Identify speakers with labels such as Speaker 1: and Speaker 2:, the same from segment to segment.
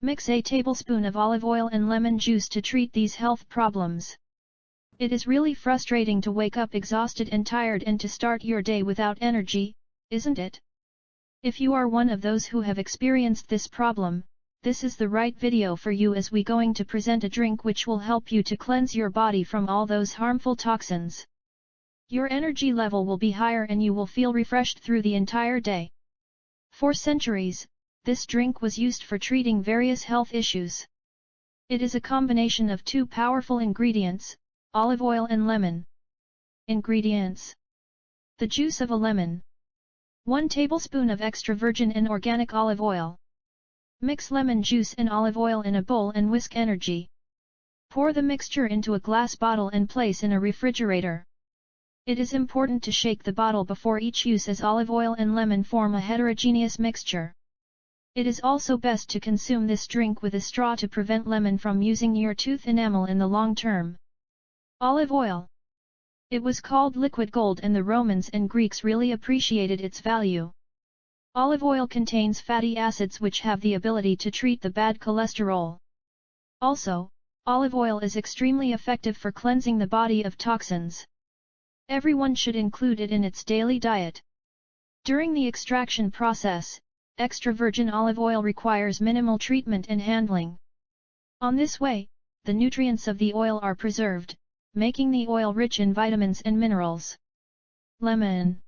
Speaker 1: Mix a tablespoon of olive oil and lemon juice to treat these health problems. It is really frustrating to wake up exhausted and tired and to start your day without energy, isn't it? If you are one of those who have experienced this problem, this is the right video for you, as we going to present a drink which will help you to cleanse your body from all those harmful toxins. Your energy level will be higher and you will feel refreshed through the entire day. For centuries, this drink was used for treating various health issues. It is a combination of two powerful ingredients, olive oil and lemon. Ingredients: the juice of a lemon, 1 tablespoon of extra virgin and organic olive oil. Mix lemon juice and olive oil in a bowl and whisk energy. Pour the mixture into a glass bottle and place in a refrigerator. It is important to shake the bottle before each use, as olive oil and lemon form a heterogeneous mixture. It is also best to consume this drink with a straw to prevent lemon from using your tooth enamel in the long term. Olive oil. It was called liquid gold and the Romans and Greeks really appreciated its value. Olive oil contains fatty acids which have the ability to treat the bad cholesterol. Also, olive oil is extremely effective for cleansing the body of toxins. Everyone should include it in its daily diet. During the extraction process, extra virgin olive oil requires minimal treatment and handling. On this way, the nutrients of the oil are preserved, making the oil rich in vitamins and minerals. Lemon.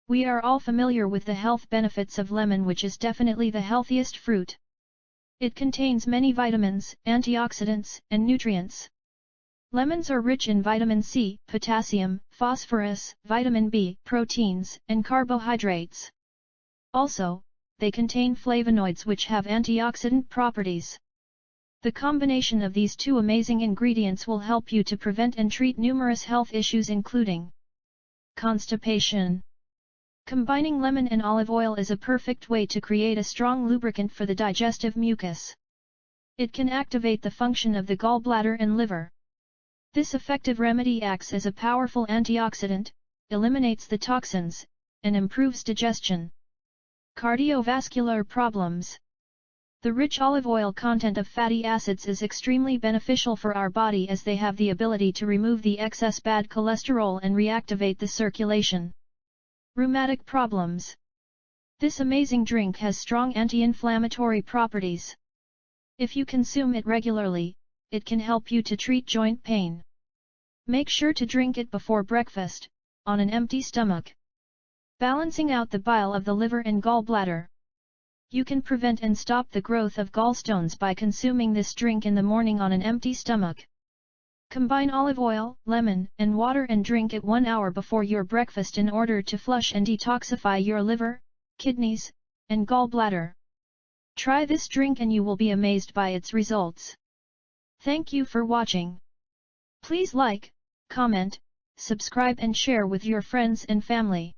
Speaker 1: We are all familiar with the health benefits of lemon, which is definitely the healthiest fruit. It contains many vitamins, antioxidants, and nutrients. Lemons are rich in vitamin C, potassium, phosphorus, vitamin B, proteins, and carbohydrates. Also, they contain flavonoids which have antioxidant properties. The combination of these two amazing ingredients will help you to prevent and treat numerous health issues including constipation. Combining lemon and olive oil is a perfect way to create a strong lubricant for the digestive mucus. It can activate the function of the gallbladder and liver. This effective remedy acts as a powerful antioxidant, eliminates the toxins, and improves digestion. Cardiovascular problems. The rich olive oil content of fatty acids is extremely beneficial for our body, as they have the ability to remove the excess bad cholesterol and reactivate the circulation. Rheumatic problems. This amazing drink has strong anti-inflammatory properties. If you consume it regularly, it can help you to treat joint pain. Make sure to drink it before breakfast, on an empty stomach. Balancing out the bile of the liver and gallbladder. You can prevent and stop the growth of gallstones by consuming this drink in the morning on an empty stomach. Combine olive oil, lemon, and water and drink it 1 hour before your breakfast in order to flush and detoxify your liver, kidneys, and gallbladder. Try this drink and you will be amazed by its results. Thank you for watching. Please like, comment, subscribe and share with your friends and family.